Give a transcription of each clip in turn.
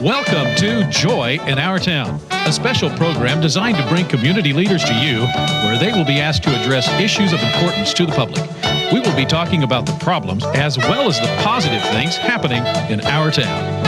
Welcome to Joy in Our Town, a special program designed to bring community leaders to you, where they will be asked to address issues of importance to the public. We will be talking about the problems as well as the positive things happening in our town.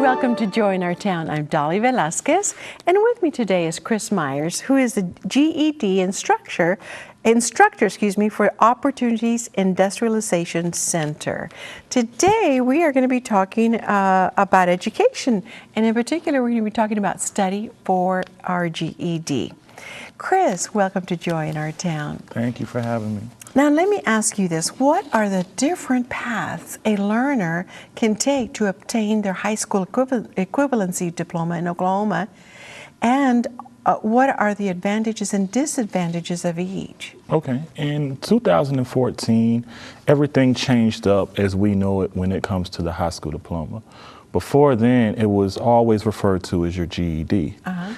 Welcome to Joy in Our Town. I'm Dolly Velasquez, and with me today is Chris Meyers, who is the GED instructor for Opportunities Industrialization Center. Today, we are going to be talking about education, and in particular, we're going to be talking about study for our GED. Chris, welcome to Joy in Our Town. Thank you for having me. Now, let me ask you this. What are the different paths a learner can take to obtain their high school equivalency diploma in Oklahoma? And what are the advantages and disadvantages of each? Okay. In 2014, everything changed up as we know it when it comes to the high school diploma. Before then, it was always referred to as your GED.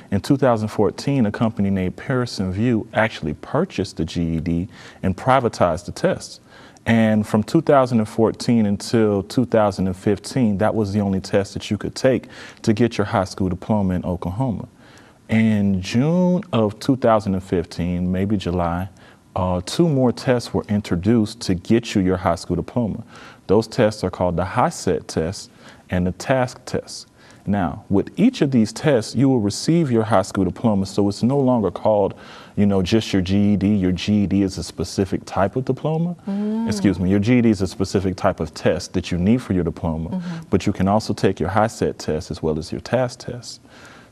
In 2014, a company named Pearson VUE actually purchased the GED and privatized the test. And from 2014 until 2015, that was the only test that you could take to get your high school diploma in Oklahoma. In June of 2015, maybe July, 2 more tests were introduced to get you your high school diploma. Those tests are called the HiSET test and the task test. Now, with each of these tests, you will receive your high school diploma, so it's no longer called, just your GED. Your GED is a specific type of diploma. Your GED is a specific type of test that you need for your diploma, but you can also take your HiSET test as well as your task test.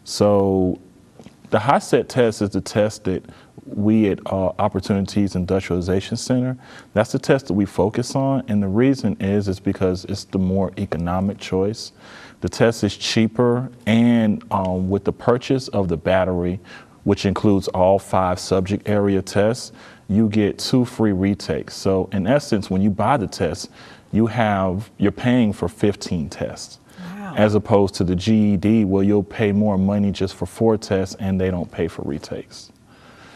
So the HiSET test is the test that we at Opportunities Industrialization Center, that's the test that we focus on, and the reason is because it's the more economic choice. The test is cheaper, and with the purchase of the battery, which includes all 5 subject area tests, you get 2 free retakes. So in essence, when you buy the test, you're paying for 15 tests. As opposed to the GED, where you'll pay more money just for 4 tests and they don't pay for retakes.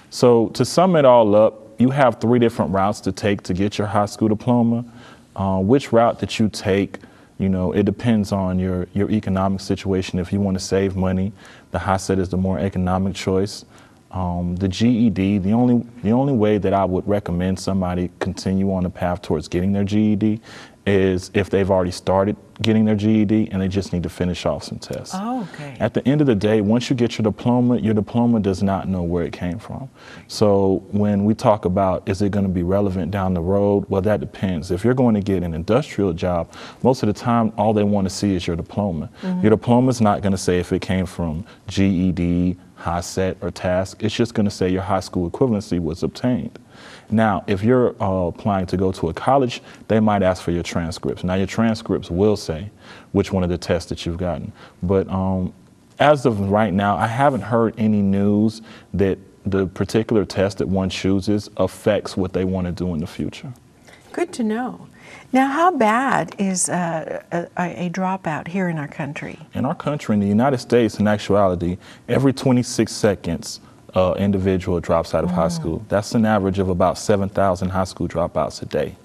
So to sum it all up, you have 3 different routes to take to get your high school diploma. Which route that you take, it depends on your economic situation. If you want to save money, the HiSET is the more economic choice. The GED, the only way that I would recommend somebody continue on the path towards getting their GED is if they've already started getting their GED and they just need to finish off some tests. Oh, okay. At the end of the day, once you get your diploma does not know where it came from. So when we talk about, is it going to be relevant down the road? Well, that depends. If you're going to get an industrial job, most of the time, all they want to see is your diploma. Your diploma is not going to say if it came from GED, HiSET, or task. It's just going to say your high school equivalency was obtained. Now, if you're applying to go to a college, they might ask for your transcripts. Now, your transcripts will say which one of the tests that you've gotten. But as of right now, I haven't heard any news that the particular test that one chooses affects what they want to do in the future. Good to know. Now, how bad is a dropout here in our country? In our country, in the United States, in actuality, every 26 seconds, individual drops out of high school. That's an average of about 7,000 high school dropouts a day.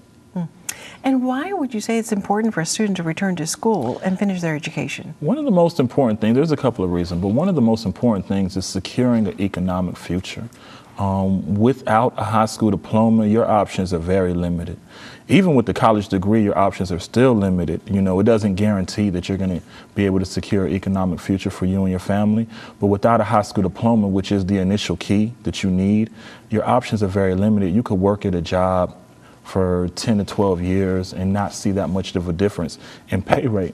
And why would you say it's important for a student to return to school and finish their education? One of the most important things, there's a couple of reasons, but one of the most important things is securing an economic future. Without a high school diploma, your options are very limited. Even with the college degree, your options are still limited. It doesn't guarantee that you're going to be able to secure an economic future for you and your family. But without a high school diploma, which is the initial key that you need, your options are very limited. You could work at a job for 10 to 12 years and not see that much of a difference in pay rate.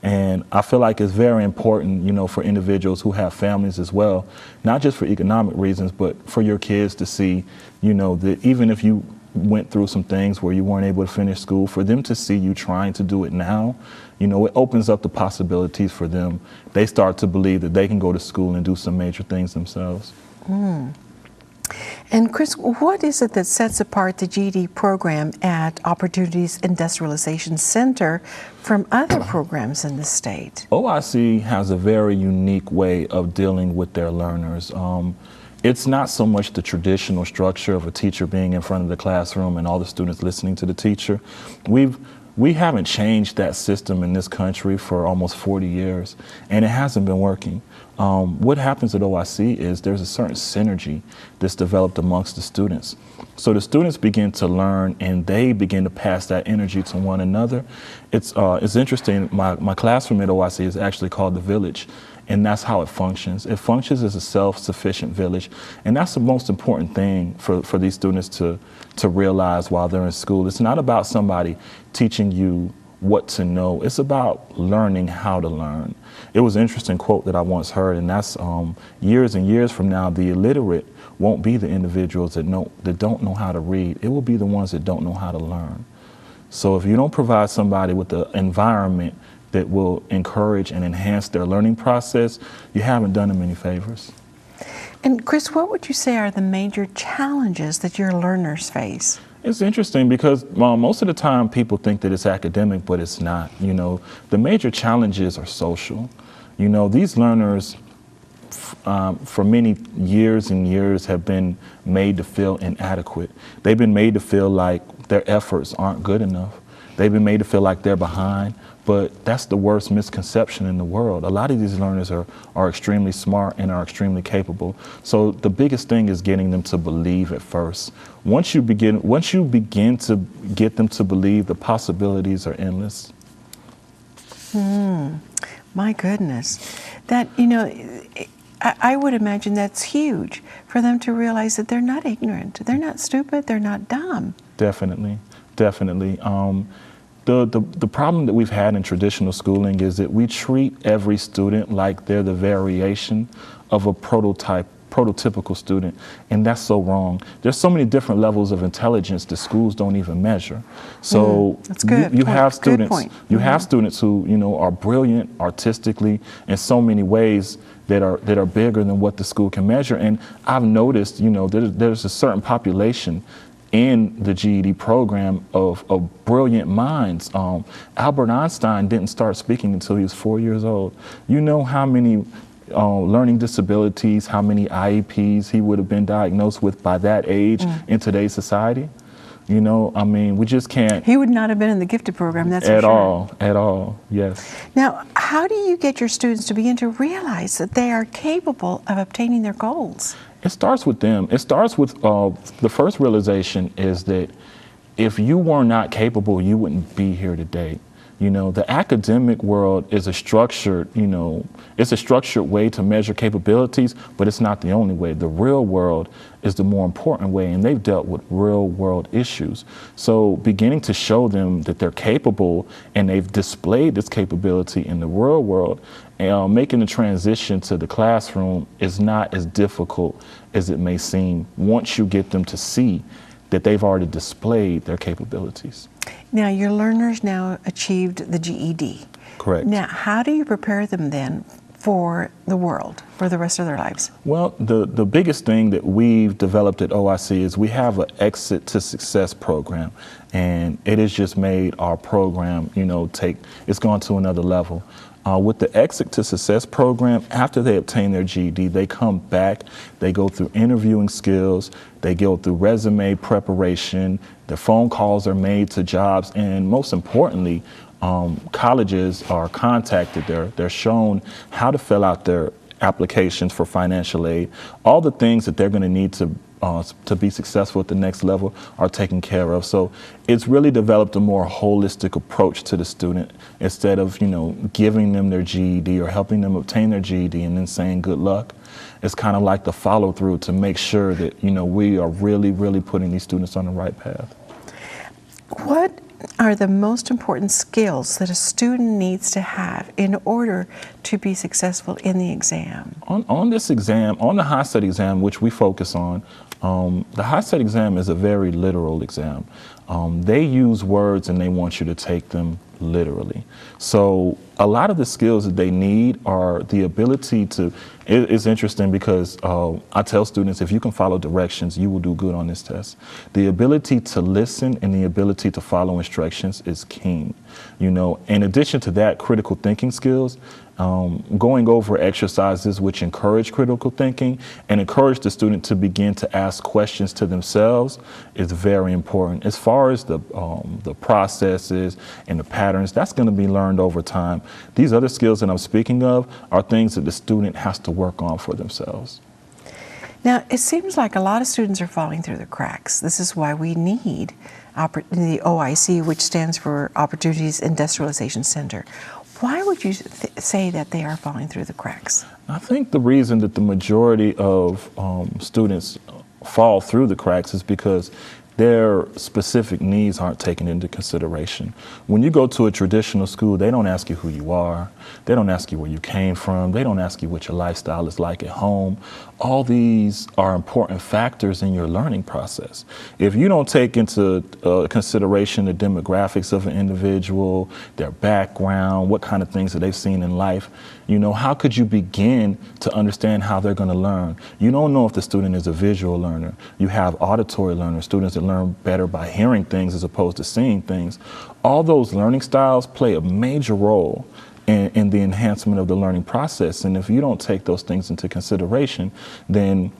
And I feel like it's very important, for individuals who have families as well, not just for economic reasons, but for your kids to see, that even if you went through some things where you weren't able to finish school, for them to see you trying to do it now, it opens up the possibilities for them. They start to believe that they can go to school and do some major things themselves. And Chris, what is it that sets apart the GED program at Opportunities Industrialization Center from other programs in the state? OIC has a very unique way of dealing with their learners. it's not so much the traditional structure of a teacher being in front of the classroom and all the students listening to the teacher. We haven't changed that system in this country for almost 40 years, and it hasn't been working. What happens at OIC is there's a certain synergy that's developed amongst the students. So the students begin to learn, and they begin to pass that energy to one another. It's interesting. My classroom at OIC is actually called The Village, and that's how it functions. It functions as a self-sufficient village, and that's the most important thing for these students to realize while they're in school. It's not about somebody teaching you what to know. It's about learning how to learn. It was an interesting quote that I once heard, and that's years and years from now, the illiterate won't be the individuals that don't know how to read. It will be the ones that don't know how to learn. So if you don't provide somebody with the environment that will encourage and enhance their learning process, you haven't done them any favors. And Chris, what would you say are the major challenges that your learners face? It's interesting because most of the time people think that it's academic, but it's not. You know, the major challenges are social. You know, these learners for many years and years have been made to feel inadequate. They've been made to feel like their efforts aren't good enough. They've been made to feel like they're behind, but that's the worst misconception in the world. A lot of these learners are extremely smart and are extremely capable. So the biggest thing is getting them to believe at first. Once you begin to get them to believe, the possibilities are endless. My goodness. That, you know, I would imagine that's huge for them to realize that they're not ignorant, they're not stupid, they're not dumb. Definitely. The problem that we've had in traditional schooling is that we treat every student like they're the variation of a prototypical student, and that's so wrong. There's so many different levels of intelligence that schools don't even measure. So that's good. You have students. Good point. You have students who, you know, are brilliant artistically in so many ways that are bigger than what the school can measure. And I've noticed, you know, there's a certain population in the GED program of brilliant minds. Albert Einstein didn't start speaking until he was 4 years old. You know how many learning disabilities, how many IEPs he would have been diagnosed with by that age in today's society? You know, I mean, we just can't. He would not have been in the gifted program, that's for sure. At all, yes. Now, how do you get your students to begin to realize that they are capable of obtaining their goals? It starts with them. It starts with the first realization is that if you were not capable, you wouldn't be here today. You know, the academic world is a structured, you know, it's a structured way to measure capabilities, but it's not the only way. The real world is the more important way, and they've dealt with real world issues. So beginning to show them that they're capable and they've displayed this capability in the real world, and making the transition to the classroom is not as difficult as it may seem once you get them to see that they've already displayed their capabilities. Now, your learners now achieved the GED. Correct. Now, how do you prepare them then for the world, for the rest of their lives? Well, the biggest thing that we've developed at OIC is we have an Exit to Success program, and it has just made our program, you know, it's gone to another level. With the Exit to Success program, after they obtain their GED, they come back, they go through interviewing skills, they go through resume preparation, their phone calls are made to jobs, and most importantly, colleges are contacted. They're shown how to fill out their applications for financial aid. All the things that they're going to need to be successful at the next level are taken care of. So it's really developed a more holistic approach to the student instead of, you know, giving them their GED or helping them obtain their GED and then saying good luck. It's kind of like the follow through to make sure that, you know, we are really, really putting these students on the right path. What are the most important skills that a student needs to have in order to be successful in the exam? On this exam, on the HiSET exam, which we focus on, the HiSET exam is a very literal exam. They use words and they want you to take them literally. So a lot of the skills that they need are the ability to, it's interesting because I tell students, if you can follow directions, you will do good on this test. The ability to listen and the ability to follow instructions is king. You know, in addition to that, critical thinking skills, Going over exercises which encourage critical thinking and encourage the student to begin to ask questions to themselves is very important. As far as the processes and the patterns, that's going to be learned over time. These other skills that I'm speaking of are things that the student has to work on for themselves. Now, it seems like a lot of students are falling through the cracks. This is why we need the OIC, which stands for Opportunities Industrialization Center. Why would you say that they are falling through the cracks? I think the reason that the majority of students fall through the cracks is because their specific needs aren't taken into consideration. When you go to a traditional school, they don't ask you who you are. They don't ask you where you came from. They don't ask you what your lifestyle is like at home. All these are important factors in your learning process. If you don't take into consideration the demographics of an individual, their background, what kind of things that they've seen in life, you know, how could you begin to understand how they're going to learn? You don't know if the student is a visual learner. You have auditory learners, students that learn better by hearing things as opposed to seeing things. All those learning styles play a major role in the enhancement of the learning process. And if you don't take those things into consideration, then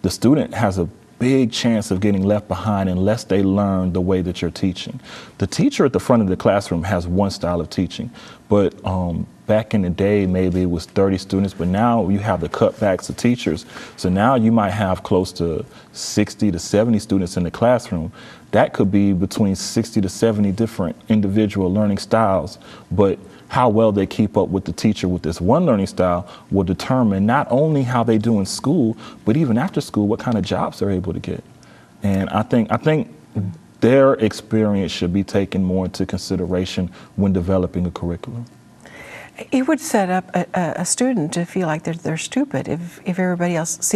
the student has a big chance of getting left behind unless they learn the way that you're teaching. The teacher at the front of the classroom has one style of teaching, but back in the day, maybe it was 30 students, but now you have the cutbacks of teachers. So now you might have close to 60 to 70 students in the classroom. That could be between 60 to 70 different individual learning styles, but how well they keep up with the teacher with this one learning style will determine not only how they do in school, but even after school, what kind of jobs they're able to get. And I think their experience should be taken more into consideration when developing a curriculum. It would set up a student to feel like they're stupid if everybody else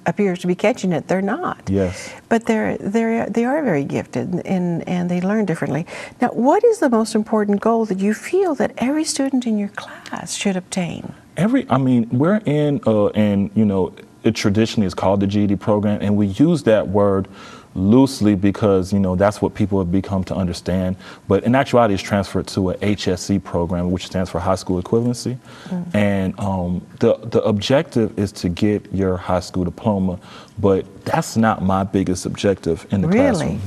appears to be catching it. They're not. Yes. But they are very gifted and they learn differently. Now, what is the most important goal that you feel that every student in your class should obtain? We're in, and you know, it traditionally is called the GED program, and we use that word loosely because, you know, that's what people have become to understand. But in actuality, it's transferred to a HSE program, which stands for high school equivalency. Mm-hmm. And the objective is to get your high school diploma, but that's not my biggest objective in the classroom.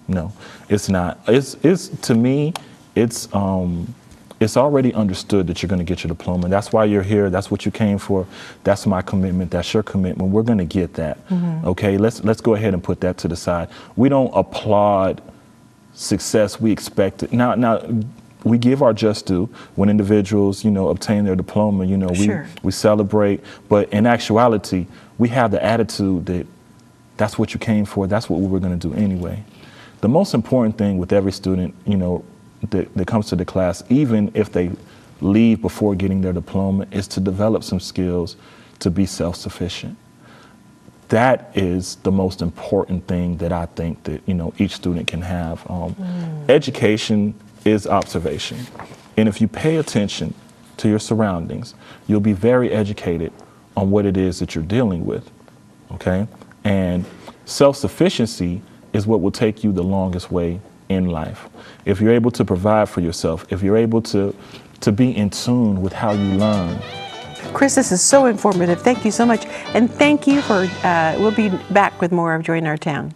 No, it's not. It's to me, it's already understood that you're going to get your diploma. That's why you're here. That's what you came for. That's my commitment. That's your commitment. We're going to get that. Mm-hmm. Okay, let's go ahead and put that to the side. We don't applaud success. We expect it. Now we give our just due when individuals, you know, obtain their diploma. You know, we celebrate. But in actuality, we have the attitude that that's what you came for. That's what we were going to do anyway. The most important thing with every student, you know, that comes to the class, even if they leave before getting their diploma, is to develop some skills to be self-sufficient. That is the most important thing that I think that, you know, each student can have. Education is observation. And if you pay attention to your surroundings, you'll be very educated on what it is that you're dealing with, okay? And self-sufficiency is what will take you the longest way in life. If you're able to provide for yourself, if you're able to be in tune with how you learn. Chris, this is so informative. Thank you so much. And thank you for, we'll be back with more of Joy in Our Town.